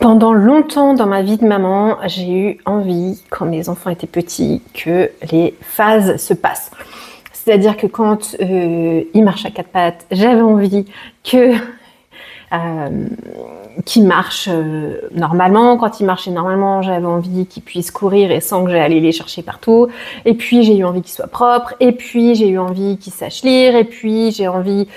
Pendant longtemps dans ma vie de maman, j'ai eu envie, quand mes enfants étaient petits, que les phases se passent. C'est-à-dire que quand ils marchent à quatre pattes, j'avais envie que euh, qu'ils marchent normalement. Quand ils marchaient normalement, j'avais envie qu'ils puissent courir et sans que j'aille aller les chercher partout. Et puis j'ai eu envie qu'ils soient propres. Et puis j'ai eu envie qu'ils sachent lire. Et puis j'ai envie,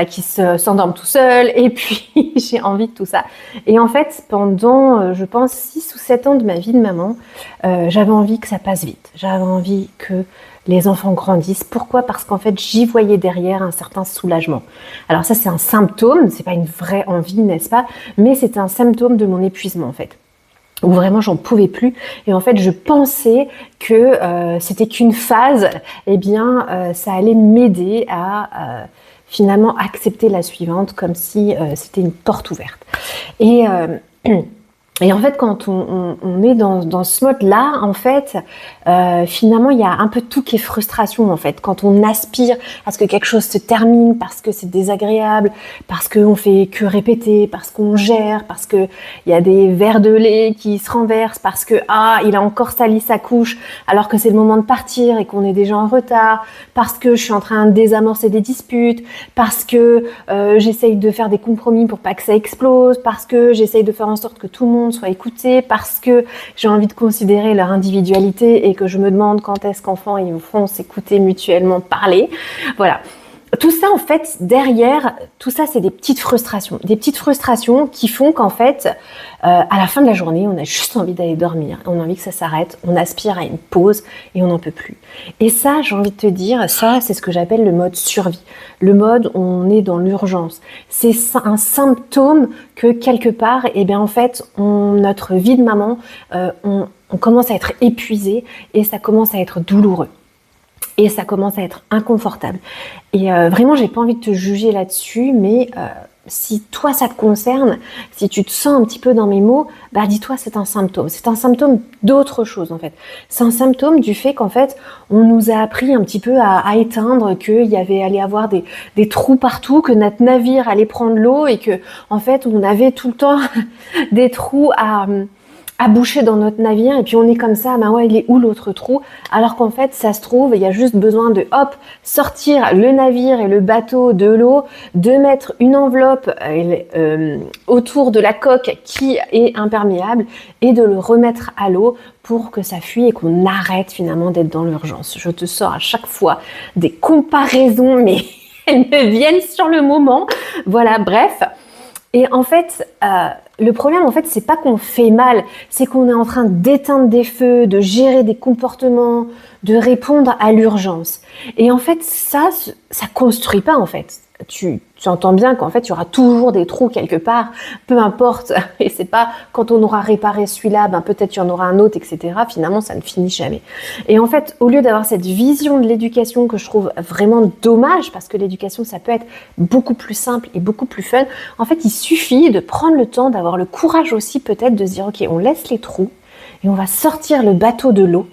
qu'ils s'endorment tout seuls. Et puis j'ai envie de tout ça. Et en fait, pendant, je pense, 6 ou 7 ans de ma vie de maman, j'avais envie que ça passe vite. J'avais envie que les enfants grandissent. Pourquoi ? Parce qu'en fait, j'y voyais derrière un certain soulagement. Alors ça, c'est un symptôme, c'est pas une vraie envie, n'est-ce pas ? Mais c'est un symptôme de mon épuisement, en fait. Où vraiment, j'en pouvais plus. Et en fait, je pensais que c'était qu'une phase. Eh bien, ça allait m'aider à finalement accepter la suivante, comme si c'était une porte ouverte. Et en fait, quand on est dans ce mode-là, en fait, finalement, il y a un peu tout qui est frustration, en fait. Quand on aspire à ce que quelque chose se termine parce que c'est désagréable, parce qu'on fait que répéter, parce qu'on gère, parce que il y a des verres de lait qui se renversent, parce que il a encore sali sa couche alors que c'est le moment de partir et qu'on est déjà en retard, parce que je suis en train de désamorcer des disputes, parce que j'essaye de faire des compromis pour pas que ça explose, parce que j'essaye de faire en sorte que tout le monde soit écouté, parce que j'ai envie de considérer leur individualité et que je me demande quand est-ce qu'enfin ils vont s'écouter mutuellement parler. Voilà. Tout ça, en fait, derrière, tout ça, c'est des petites frustrations qui font qu'en fait, à la fin de la journée, on a juste envie d'aller dormir, on a envie que ça s'arrête, on aspire à une pause et on n'en peut plus. Et ça, j'ai envie de te dire, ça, c'est ce que j'appelle le mode survie, le mode où on est dans l'urgence. C'est un symptôme que quelque part, en fait, notre vie de maman, on commence à être épuisé et ça commence à être douloureux. Et ça commence à être inconfortable. Et vraiment, j'ai pas envie de te juger là-dessus, mais si toi ça te concerne, si tu te sens un petit peu dans mes mots, dis-toi c'est un symptôme. C'est un symptôme d'autre chose en fait. C'est un symptôme du fait qu'en fait, on nous a appris un petit peu à éteindre, qu'il allait avoir des trous partout, que notre navire allait prendre l'eau et que en fait, on avait tout le temps des trous à boucher dans notre navire et puis on est comme ça, il est où l'autre trou ? Alors qu'en fait, ça se trouve, il y a juste besoin de, sortir le navire et le bateau de l'eau, de mettre une enveloppe autour de la coque qui est imperméable et de le remettre à l'eau pour que ça fuit et qu'on arrête finalement d'être dans l'urgence. Je te sors à chaque fois des comparaisons, mais elles me viennent sur le moment. Voilà, bref. Et en fait, le problème, en fait, c'est pas qu'on fait mal, c'est qu'on est en train d'éteindre des feux, de gérer des comportements, de répondre à l'urgence. Et en fait, ça construit pas, en fait. Tu entends bien qu'en fait, il y aura toujours des trous quelque part, peu importe. Et c'est pas quand on aura réparé celui-là, peut-être il y en aura un autre, etc. Finalement, ça ne finit jamais. Et en fait, au lieu d'avoir cette vision de l'éducation que je trouve vraiment dommage, parce que l'éducation, ça peut être beaucoup plus simple et beaucoup plus fun, en fait, il suffit de prendre le temps, d'avoir le courage aussi peut-être de se dire, ok, on laisse les trous et on va sortir le bateau de l'eau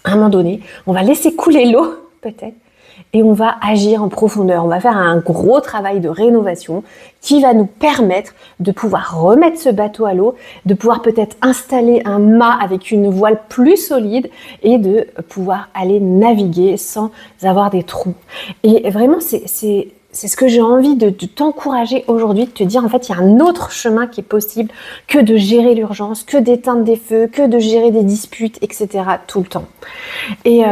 à un moment donné, on va laisser couler l'eau peut-être, et on va agir en profondeur. On va faire un gros travail de rénovation qui va nous permettre de pouvoir remettre ce bateau à l'eau, de pouvoir peut-être installer un mât avec une voile plus solide et de pouvoir aller naviguer sans avoir des trous. Et vraiment, c'est ce que j'ai envie de t'encourager aujourd'hui, de te dire en fait il y a un autre chemin qui est possible que de gérer l'urgence, que d'éteindre des feux, que de gérer des disputes, etc. tout le temps. Et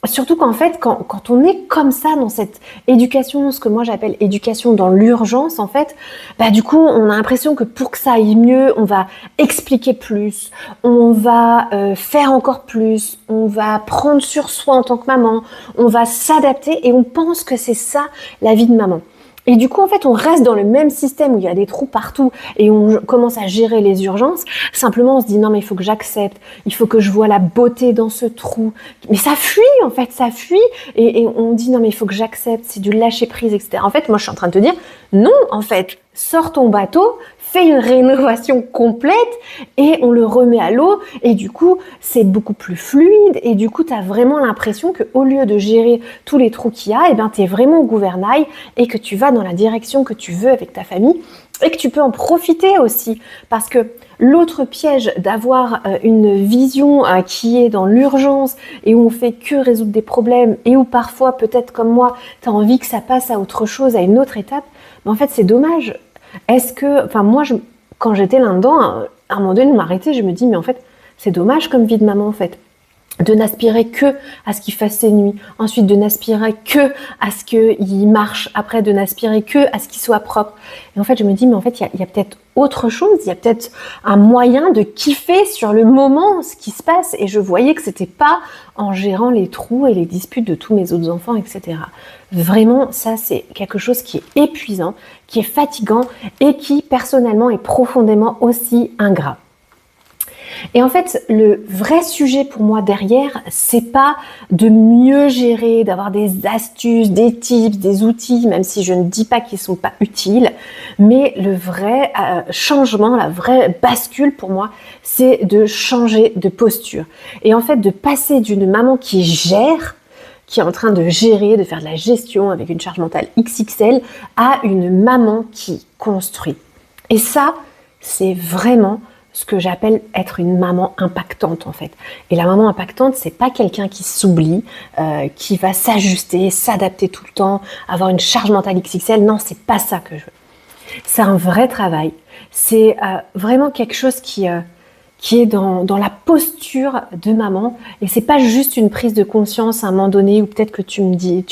surtout qu'en fait, quand on est comme ça dans cette éducation, ce que moi j'appelle éducation dans l'urgence, en fait, du coup, on a l'impression que pour que ça aille mieux, on va expliquer plus, on va faire encore plus, on va prendre sur soi en tant que maman, on va s'adapter et on pense que c'est ça la vie de maman. Et du coup, en fait, on reste dans le même système où il y a des trous partout et on commence à gérer les urgences. Simplement, on se dit non, mais il faut que j'accepte, il faut que je vois la beauté dans ce trou. Mais ça fuit, en fait, ça fuit. Et on dit non, mais il faut que j'accepte, c'est du lâcher prise, etc. En fait, moi, je suis en train de te dire non, en fait, sors ton bateau, fait une rénovation complète et on le remet à l'eau et du coup, c'est beaucoup plus fluide et du coup, tu as vraiment l'impression qu'au lieu de gérer tous les trous qu'il y a, tu es vraiment au gouvernail et que tu vas dans la direction que tu veux avec ta famille et que tu peux en profiter aussi parce que l'autre piège d'avoir une vision qui est dans l'urgence et où on fait que résoudre des problèmes et où parfois, peut-être comme moi, tu as envie que ça passe à autre chose, à une autre étape, mais en fait, c'est dommage. Moi, quand j'étais là-dedans, à un moment donné, je m'arrêtais, je me dis, mais en fait, c'est dommage comme vie de maman, en fait. De n'aspirer que à ce qu'il fasse ses nuits, ensuite de n'aspirer que à ce qu'il marche, après de n'aspirer que à ce qu'il soit propre. Et en fait, je me dis, mais en fait, il y a peut-être autre chose, il y a peut-être un moyen de kiffer sur le moment ce qui se passe. Et je voyais que c'était pas en gérant les trous et les disputes de tous mes autres enfants, etc. Vraiment, ça, c'est quelque chose qui est épuisant, qui est fatigant et qui, personnellement, est profondément aussi ingrat. Et en fait, le vrai sujet pour moi derrière, c'est pas de mieux gérer, d'avoir des astuces, des tips, des outils, même si je ne dis pas qu'ils sont pas utiles, mais le vrai changement, la vraie bascule pour moi, c'est de changer de posture. Et en fait, de passer d'une maman qui gère, qui est en train de gérer, de faire de la gestion avec une charge mentale XXL, à une maman qui construit. Et ça, c'est vraiment ce que j'appelle être une maman impactante en fait. Et la maman impactante, c'est pas quelqu'un qui s'oublie, qui va s'ajuster, s'adapter tout le temps, avoir une charge mentale XXL. Non, c'est pas ça que je veux. C'est un vrai travail. C'est vraiment quelque chose qui est dans la posture de maman. Et c'est pas juste une prise de conscience à un moment donné où peut-être que tu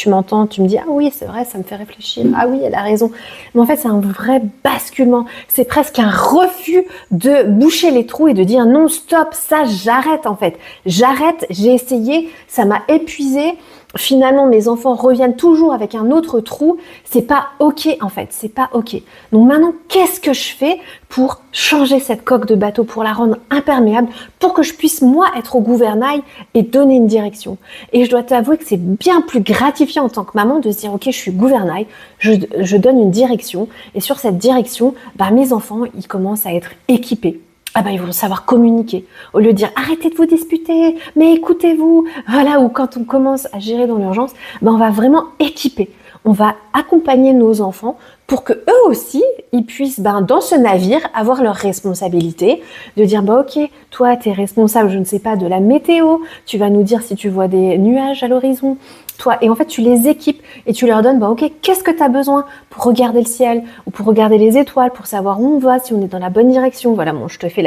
m'entends, tu me dis ah oui c'est vrai, ça me fait réfléchir, ah oui elle a raison. Mais en fait c'est un vrai basculement. C'est presque un refus de boucher les trous et de dire non stop, ça j'arrête en fait. J'arrête, j'ai essayé, ça m'a épuisé. Finalement, mes enfants reviennent toujours avec un autre trou. C'est pas ok en fait, c'est pas ok. Donc maintenant, qu'est-ce que je fais pour changer cette coque de bateau, pour la rendre imperméable, pour que je puisse moi être au gouvernail et donner une direction. Et je dois t'avouer que c'est bien plus gratifiant en tant que maman de se dire ok, je suis gouvernail, je donne une direction et sur cette direction, mes enfants ils commencent à être équipés. Ils vont savoir communiquer. Au lieu de dire arrêtez de vous disputer, mais écoutez-vous. Voilà, ou quand on commence à gérer dans l'urgence, on va vraiment équiper. On va accompagner nos enfants pour que eux aussi, ils puissent, dans ce navire, avoir leurs responsabilités. De dire, ok, toi, t'es responsable, je ne sais pas, de la météo. Tu vas nous dire si tu vois des nuages à l'horizon. Toi, et en fait, tu les équipes et tu leur donnes, ok, qu'est-ce que tu as besoin pour regarder le ciel ou pour regarder les étoiles, pour savoir où on va, si on est dans la bonne direction. Voilà, je te fais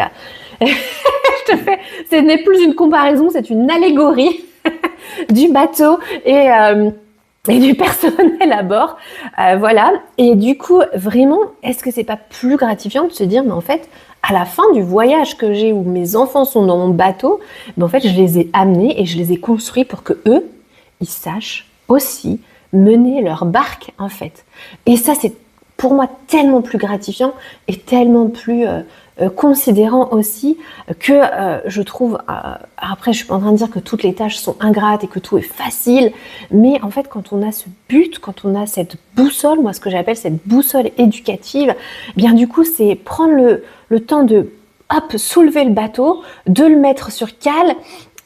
ce n'est plus une comparaison, c'est une allégorie du bateau et du personnel à bord. Voilà. Et du coup, vraiment, est-ce que c'est pas plus gratifiant de se dire, mais en fait, à la fin du voyage que j'ai où mes enfants sont dans mon bateau, en fait, je les ai amenés et je les ai construits pour que eux, ils sachent aussi mener leur barque en fait. Et ça c'est pour moi tellement plus gratifiant et tellement plus considérant aussi que je trouve, après je suis pas en train de dire que toutes les tâches sont ingrates et que tout est facile, mais en fait quand on a ce but, quand on a cette boussole, moi ce que j'appelle cette boussole éducative, bien du coup c'est prendre le temps de soulever le bateau, de le mettre sur cale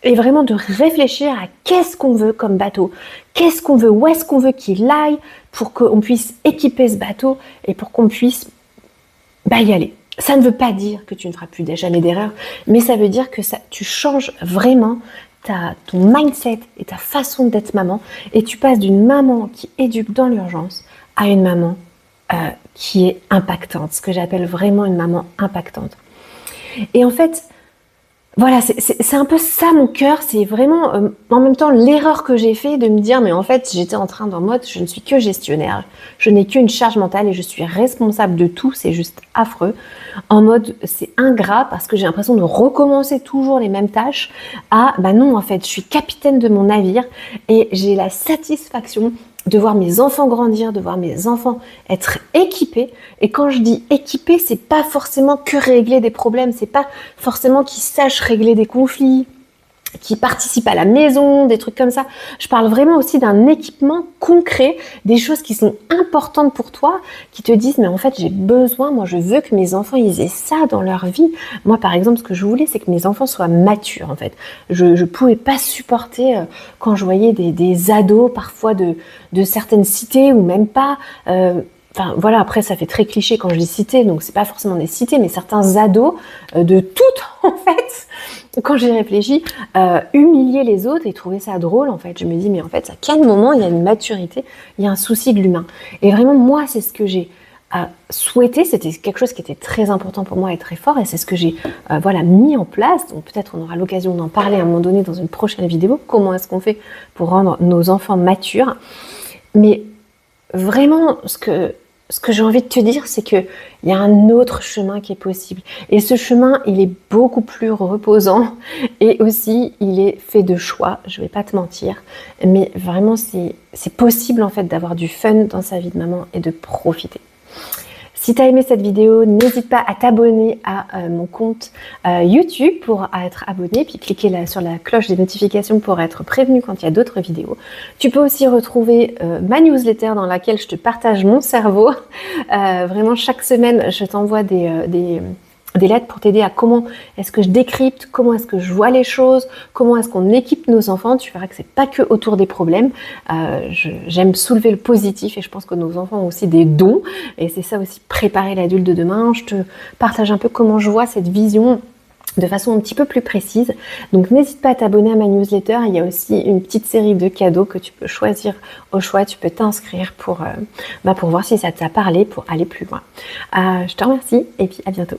et vraiment de réfléchir à qu'est-ce qu'on veut comme bateau, qu'est-ce qu'on veut, où est-ce qu'on veut qu'il aille pour qu'on puisse équiper ce bateau et pour qu'on puisse y aller. Ça ne veut pas dire que tu ne feras plus jamais d'erreur, mais ça veut dire que tu changes vraiment ton mindset et ta façon d'être maman et tu passes d'une maman qui éduque dans l'urgence à une maman qui est impactante, ce que j'appelle vraiment une maman impactante. Et en fait, voilà, c'est un peu ça mon cœur, c'est vraiment en même temps l'erreur que j'ai fait de me dire mais en fait j'étais en train d'en mode je ne suis que gestionnaire, je n'ai qu'une charge mentale et je suis responsable de tout, c'est juste affreux. En mode c'est ingrat parce que j'ai l'impression de recommencer toujours les mêmes tâches non en fait je suis capitaine de mon navire et j'ai la satisfaction de voir mes enfants grandir, de voir mes enfants être équipés. Et quand je dis équipés, c'est pas forcément que régler des problèmes, c'est pas forcément qu'ils sachent régler des conflits, qui participent à la maison, des trucs comme ça. Je parle vraiment aussi d'un équipement concret, des choses qui sont importantes pour toi, qui te disent mais en fait j'ai besoin, moi je veux que mes enfants ils aient ça dans leur vie. Moi par exemple ce que je voulais c'est que mes enfants soient matures en fait. Je pouvais pas supporter quand je voyais des ados parfois de certaines cités ou même pas. Enfin voilà, après ça fait très cliché quand je dis cité, donc c'est pas forcément des cités, mais certains ados de toutes en fait, quand j'y réfléchis, humilier les autres et trouver ça drôle en fait. Je me dis mais en fait à quel moment il y a une maturité, il y a un souci de l'humain. Et vraiment moi c'est ce que j'ai souhaité, c'était quelque chose qui était très important pour moi et très fort et c'est ce que j'ai voilà, mis en place. Donc peut-être on aura l'occasion d'en parler à un moment donné dans une prochaine vidéo, comment est-ce qu'on fait pour rendre nos enfants matures. Mais vraiment, ce que j'ai envie de te dire, c'est qu'il y a un autre chemin qui est possible. Et ce chemin, il est beaucoup plus reposant et aussi, il est fait de choix, je vais pas te mentir. Mais vraiment, c'est possible en fait d'avoir du fun dans sa vie de maman et de profiter. Si tu as aimé cette vidéo, n'hésite pas à t'abonner à mon compte YouTube pour être abonné, puis cliquer là sur la cloche des notifications pour être prévenu quand il y a d'autres vidéos. Tu peux aussi retrouver ma newsletter dans laquelle je te partage mon cerveau. Vraiment, chaque semaine, je t'envoie des lettres pour t'aider à comment est-ce que je décrypte, comment est-ce que je vois les choses, comment est-ce qu'on équipe nos enfants. Tu verras que c'est pas que autour des problèmes. J'aime soulever le positif et je pense que nos enfants ont aussi des dons et c'est ça aussi préparer l'adulte de demain. Je te partage un peu comment je vois cette vision de façon un petit peu plus précise. Donc n'hésite pas à t'abonner à ma newsletter. Il y a aussi une petite série de cadeaux que tu peux choisir au choix. Tu peux t'inscrire pour voir si ça t'a parlé, pour aller plus loin. Je te remercie et puis à bientôt.